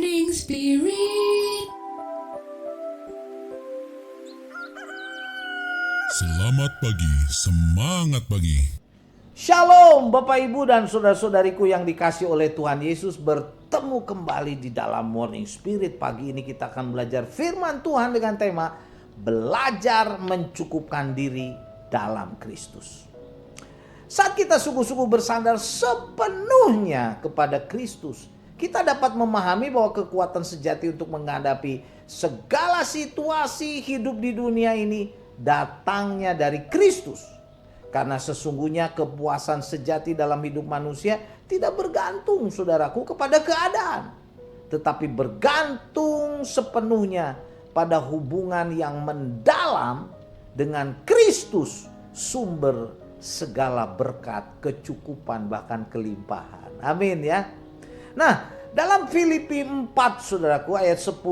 Morning Spirit. Selamat pagi, semangat pagi. Shalom Bapak Ibu dan saudara-saudariku yang dikasih oleh Tuhan Yesus, bertemu kembali di dalam Morning Spirit. Pagi ini kita akan belajar firman Tuhan dengan tema belajar mencukupkan diri dalam Kristus. Saat kita sungguh-sungguh bersandar sepenuhnya kepada Kristus, kita dapat memahami bahwa kekuatan sejati untuk menghadapi segala situasi hidup di dunia ini datangnya dari Kristus. Karena sesungguhnya kepuasan sejati dalam hidup manusia tidak bergantung, saudaraku, kepada keadaan, tetapi bergantung sepenuhnya pada hubungan yang mendalam dengan Kristus, sumber segala berkat, kecukupan, bahkan kelimpahan. Amin ya. Nah, dalam Filipi 4 saudaraku ayat 10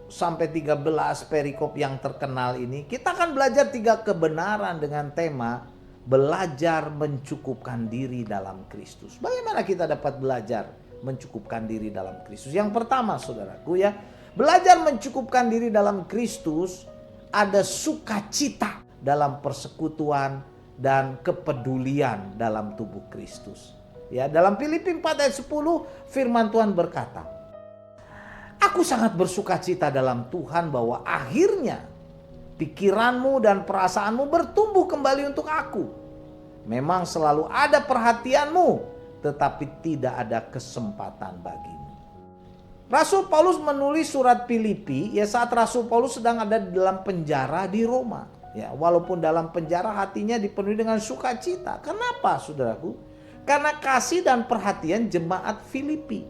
sampai 13 perikop yang terkenal ini, kita akan belajar 3 kebenaran dengan tema belajar mencukupkan diri dalam Kristus. Bagaimana kita dapat belajar mencukupkan diri dalam Kristus? Yang pertama saudaraku ya, belajar mencukupkan diri dalam Kristus ada sukacita dalam persekutuan dan kepedulian dalam tubuh Kristus. Ya, dalam Filipi 4 ayat 10 firman Tuhan berkata, "Aku sangat bersukacita dalam Tuhan bahwa akhirnya pikiranmu dan perasaanmu bertumbuh kembali untuk aku. Memang selalu ada perhatianmu, tetapi tidak ada kesempatan bagimu." Rasul Paulus menulis surat Filipi ya saat Rasul Paulus sedang ada di dalam penjara di Roma. Ya, walaupun dalam penjara hatinya dipenuhi dengan sukacita. Kenapa saudaraku? Karena kasih dan perhatian jemaat Filipi.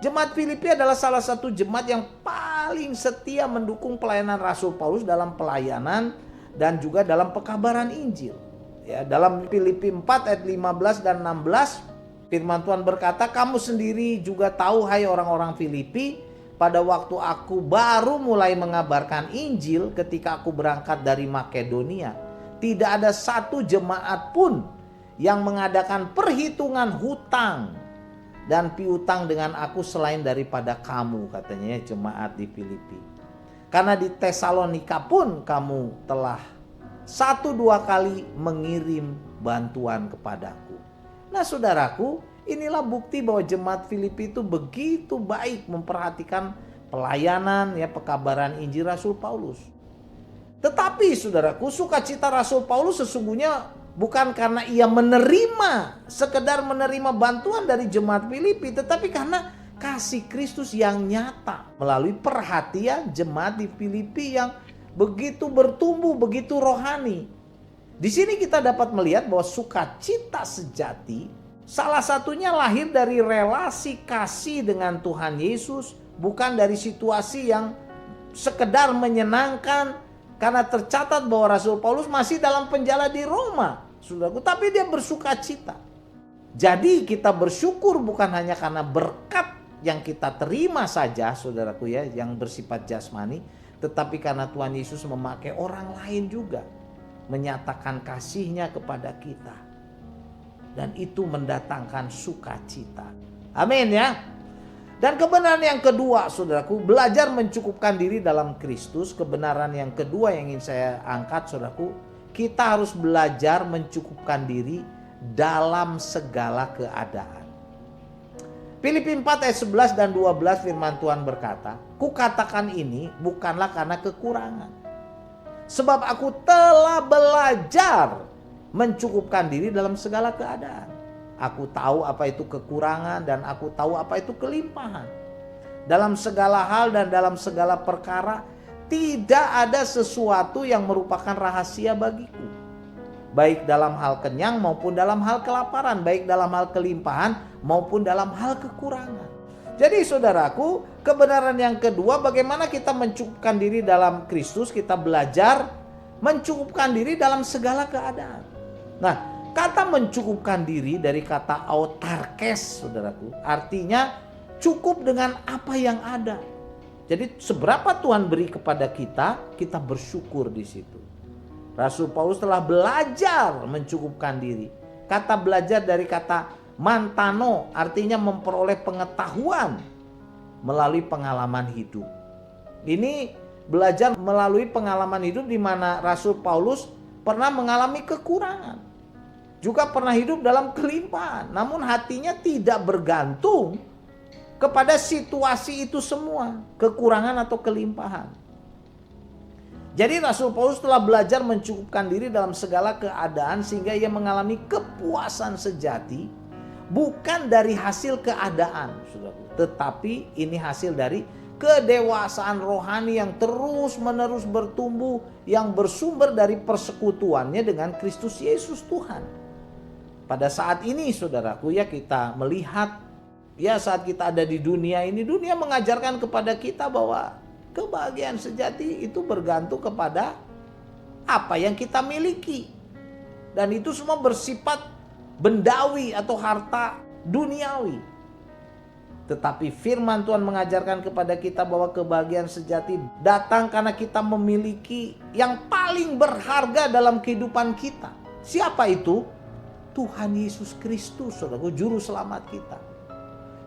Jemaat Filipi adalah salah satu jemaat yang paling setia mendukung pelayanan Rasul Paulus dalam pelayanan dan juga dalam pekabaran Injil. Ya, dalam Filipi 4 ayat 15 dan 16 firman Tuhan berkata, "Kamu sendiri juga tahu hai orang-orang Filipi, pada waktu aku baru mulai mengabarkan Injil ketika aku berangkat dari Makedonia, tidak ada satu jemaat pun yang mengadakan perhitungan hutang dan piutang dengan aku selain daripada kamu," katanya ya, jemaat di Filipi. "Karena di Tesalonika pun kamu telah 1-2 kali mengirim bantuan kepadaku." Nah saudaraku, inilah bukti bahwa jemaat Filipi itu begitu baik memperhatikan pelayanan ya pekabaran Injil Rasul Paulus. Tetapi saudaraku, sukacita Rasul Paulus sesungguhnya bukan karena ia sekedar menerima bantuan dari jemaat Filipi, tetapi karena kasih Kristus yang nyata melalui perhatian jemaat di Filipi yang begitu bertumbuh, begitu rohani. Di sini kita dapat melihat bahwa sukacita sejati salah satunya lahir dari relasi kasih dengan Tuhan Yesus, bukan dari situasi yang sekedar menyenangkan. Karena tercatat bahwa Rasul Paulus masih dalam penjara di Roma, saudaraku, tapi dia bersukacita. Jadi kita bersyukur bukan hanya karena berkat yang kita terima saja, saudaraku ya, yang bersifat jasmani, tetapi karena Tuhan Yesus memakai orang lain juga menyatakan kasihnya kepada kita. Dan itu mendatangkan sukacita. Amin ya. Dan kebenaran yang kedua saudaraku, belajar mencukupkan diri dalam Kristus. Kebenaran yang kedua yang ingin saya angkat saudaraku, kita harus belajar mencukupkan diri dalam segala keadaan. Filipi 4 ayat 11 dan 12 firman Tuhan berkata, "Kukatakan ini bukanlah karena kekurangan, sebab aku telah belajar mencukupkan diri dalam segala keadaan. Aku tahu apa itu kekurangan dan aku tahu apa itu kelimpahan. Dalam segala hal dan dalam segala perkara tidak ada sesuatu yang merupakan rahasia bagiku. Baik dalam hal kenyang maupun dalam hal kelaparan, baik dalam hal kelimpahan maupun dalam hal kekurangan." Jadi saudaraku, kebenaran yang kedua, bagaimana kita mencukupkan diri dalam Kristus, kita belajar mencukupkan diri dalam segala keadaan. Nah, kata mencukupkan diri dari kata autarkes, saudaraku, artinya cukup dengan apa yang ada. Jadi seberapa Tuhan beri kepada kita, kita bersyukur di situ. Rasul Paulus telah belajar mencukupkan diri. Kata belajar dari kata mantano, artinya memperoleh pengetahuan melalui pengalaman hidup. Ini belajar melalui pengalaman hidup di mana Rasul Paulus pernah mengalami kekurangan. Juga pernah hidup dalam kelimpahan. Namun hatinya tidak bergantung kepada situasi itu semua, kekurangan atau kelimpahan. Jadi Rasul Paulus telah belajar mencukupkan diri dalam segala keadaan sehingga ia mengalami kepuasan sejati bukan dari hasil keadaan, saudaraku, tetapi ini hasil dari kedewasaan rohani yang terus-menerus bertumbuh yang bersumber dari persekutuannya dengan Kristus Yesus Tuhan. Pada saat ini saudaraku ya, kita melihat ya saat kita ada di dunia ini, dunia mengajarkan kepada kita bahwa kebahagiaan sejati itu bergantung kepada apa yang kita miliki. Dan itu semua bersifat bendawi atau harta duniawi. Tetapi firman Tuhan mengajarkan kepada kita bahwa kebahagiaan sejati datang karena kita memiliki yang paling berharga dalam kehidupan kita. Siapa itu? Tuhan Yesus Kristus, saudaraku, juru selamat kita.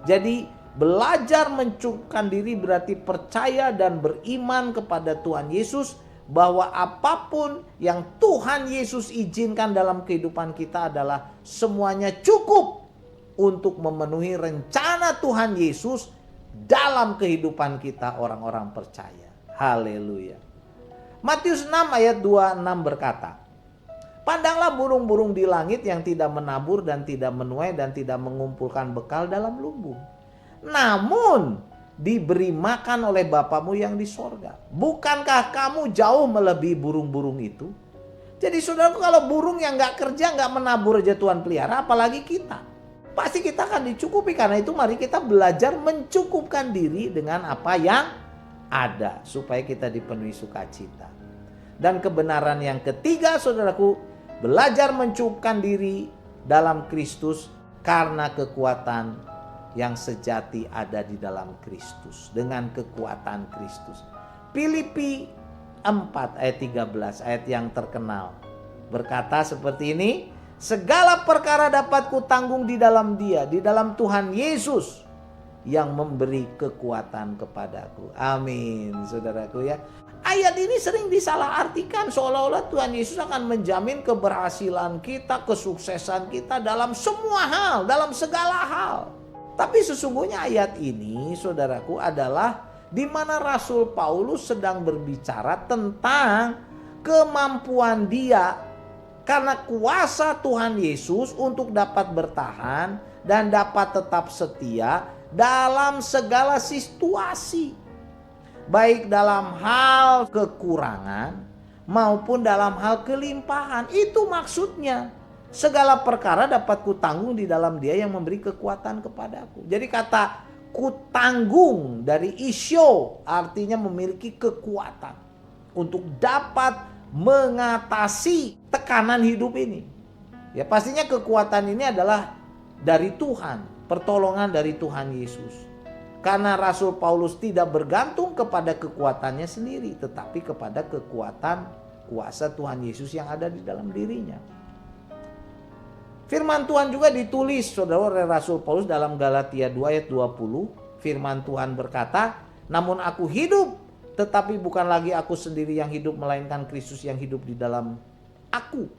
Jadi belajar mencukupkan diri berarti percaya dan beriman kepada Tuhan Yesus bahwa apapun yang Tuhan Yesus izinkan dalam kehidupan kita adalah semuanya cukup untuk memenuhi rencana Tuhan Yesus dalam kehidupan kita orang-orang percaya. Haleluya. Matius 6 ayat 26 berkata, "Pandanglah burung-burung di langit yang tidak menabur dan tidak menuai dan tidak mengumpulkan bekal dalam lumbung. Namun diberi makan oleh Bapamu yang di sorga. Bukankah kamu jauh melebihi burung-burung itu?" Jadi saudaraku, kalau burung yang gak kerja, gak menabur aja Tuhan pelihara, apalagi kita. Pasti kita akan dicukupi. Karena itu mari kita belajar mencukupkan diri dengan apa yang ada, supaya kita dipenuhi sukacita. Dan kebenaran yang ketiga saudaraku, belajar mencukupkan diri dalam Kristus karena kekuatan yang sejati ada di dalam Kristus. Dengan kekuatan Kristus. Filipi 4 ayat 13, ayat yang terkenal, berkata seperti ini, "Segala perkara dapat kutanggung di dalam Dia, di dalam Tuhan Yesus yang memberi kekuatan kepadaku." Amin, saudaraku ya. Ayat ini sering disalahartikan seolah-olah Tuhan Yesus akan menjamin keberhasilan kita, kesuksesan kita dalam semua hal, dalam segala hal. Tapi sesungguhnya ayat ini, saudaraku, adalah di mana Rasul Paulus sedang berbicara tentang kemampuan dia karena kuasa Tuhan Yesus untuk dapat bertahan dan dapat tetap setia dalam segala situasi. Baik dalam hal kekurangan maupun dalam hal kelimpahan. Itu maksudnya. Segala perkara dapat kutanggung di dalam Dia yang memberi kekuatan kepadaku. Jadi kata kutanggung dari isyo artinya memiliki kekuatan untuk dapat mengatasi tekanan hidup ini. Ya pastinya kekuatan ini adalah dari Tuhan, pertolongan dari Tuhan Yesus. Karena Rasul Paulus tidak bergantung kepada kekuatannya sendiri, tetapi kepada kekuatan kuasa Tuhan Yesus yang ada di dalam dirinya. Firman Tuhan juga ditulis saudara oleh Rasul Paulus dalam Galatia 2 ayat 20. Firman Tuhan berkata, "Namun aku hidup, tetapi bukan lagi aku sendiri yang hidup, melainkan Kristus yang hidup di dalam aku.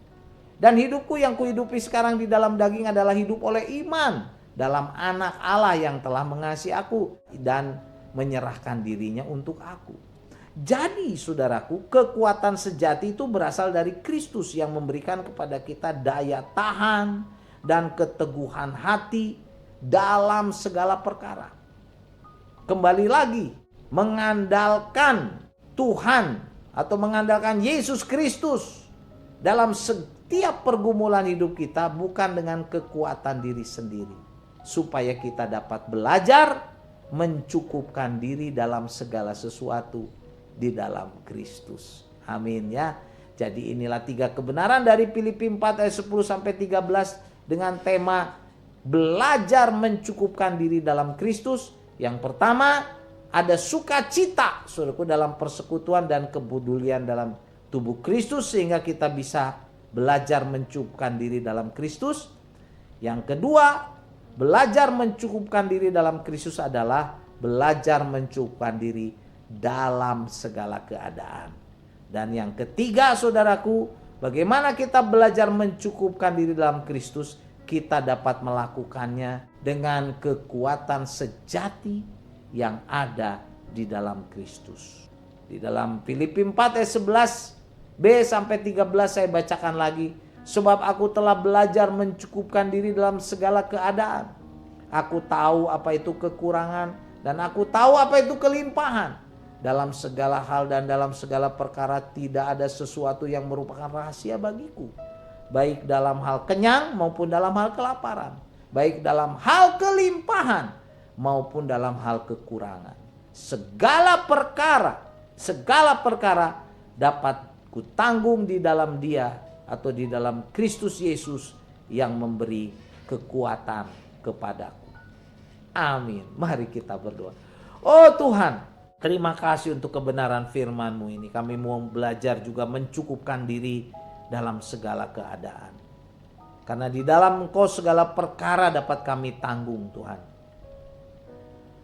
Dan hidupku yang kuhidupi sekarang di dalam daging adalah hidup oleh iman dalam Anak Allah yang telah mengasihi aku dan menyerahkan dirinya untuk aku." Jadi saudaraku, kekuatan sejati itu berasal dari Kristus yang memberikan kepada kita daya tahan dan keteguhan hati dalam segala perkara. Kembali lagi, mengandalkan Tuhan atau mengandalkan Yesus Kristus dalam setiap pergumulan hidup kita bukan dengan kekuatan diri sendiri. Supaya kita dapat belajar mencukupkan diri dalam segala sesuatu di dalam Kristus. Amin ya. Jadi inilah 3 kebenaran dari Filipi 4 ayat 10 sampai 13 dengan tema belajar mencukupkan diri dalam Kristus. Yang pertama, ada sukacita saudaraku dalam persekutuan dan kepedulian dalam tubuh Kristus sehingga kita bisa belajar mencukupkan diri dalam Kristus. Yang kedua, belajar mencukupkan diri dalam Kristus adalah belajar mencukupkan diri dalam segala keadaan. Dan yang ketiga saudaraku, bagaimana kita belajar mencukupkan diri dalam Kristus? Kita dapat melakukannya dengan kekuatan sejati yang ada di dalam Kristus. Di dalam Filipi 4 ayat 11b sampai 13 saya bacakan lagi. Sebab aku telah belajar mencukupkan diri dalam segala keadaan. Aku tahu apa itu kekurangan dan aku tahu apa itu kelimpahan. Dalam segala hal dan dalam segala perkara tidak ada sesuatu yang merupakan rahasia bagiku. Baik dalam hal kenyang maupun dalam hal kelaparan. Baik dalam hal kelimpahan maupun dalam hal kekurangan. Segala perkara dapat kutanggung di dalam Dia atau di dalam Kristus Yesus yang memberi kekuatan kepadaku. Amin. Mari kita berdoa. Oh Tuhan, terima kasih untuk kebenaran firman-Mu ini. Kami mau belajar juga mencukupkan diri dalam segala keadaan. Karena di dalam Engkau segala perkara dapat kami tanggung Tuhan.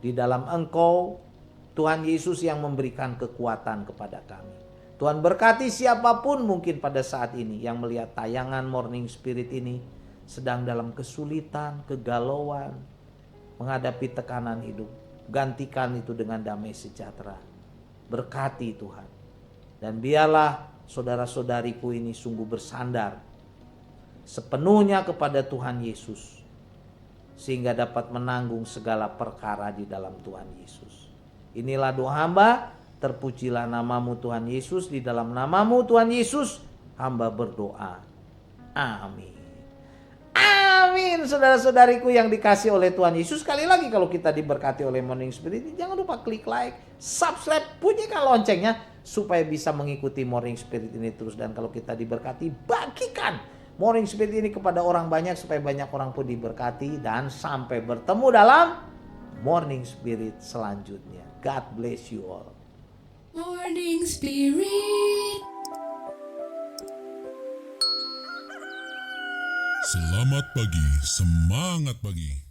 Di dalam Engkau Tuhan Yesus yang memberikan kekuatan kepada kami. Tuhan berkati siapapun mungkin pada saat ini yang melihat tayangan Morning Spirit ini sedang dalam kesulitan, kegalauan, menghadapi tekanan hidup. Gantikan itu dengan damai sejahtera. Berkati Tuhan. Dan biarlah saudara-saudariku ini sungguh bersandar sepenuhnya kepada Tuhan Yesus. Sehingga dapat menanggung segala perkara di dalam Tuhan Yesus. Inilah doa hamba. Terpujilah namamu Tuhan Yesus. Di dalam namamu Tuhan Yesus hamba berdoa. Amin. Amin. Saudara-saudariku yang dikasih oleh Tuhan Yesus. Sekali lagi kalau kita diberkati oleh Morning Spirit, jangan lupa klik like, subscribe, bunyikan loncengnya supaya bisa mengikuti Morning Spirit ini terus. Dan kalau kita diberkati, bagikan Morning Spirit ini kepada orang banyak supaya banyak orang pun diberkati. Dan sampai bertemu dalam Morning Spirit selanjutnya. God bless you all. Morning Spirit. Selamat pagi, semangat pagi.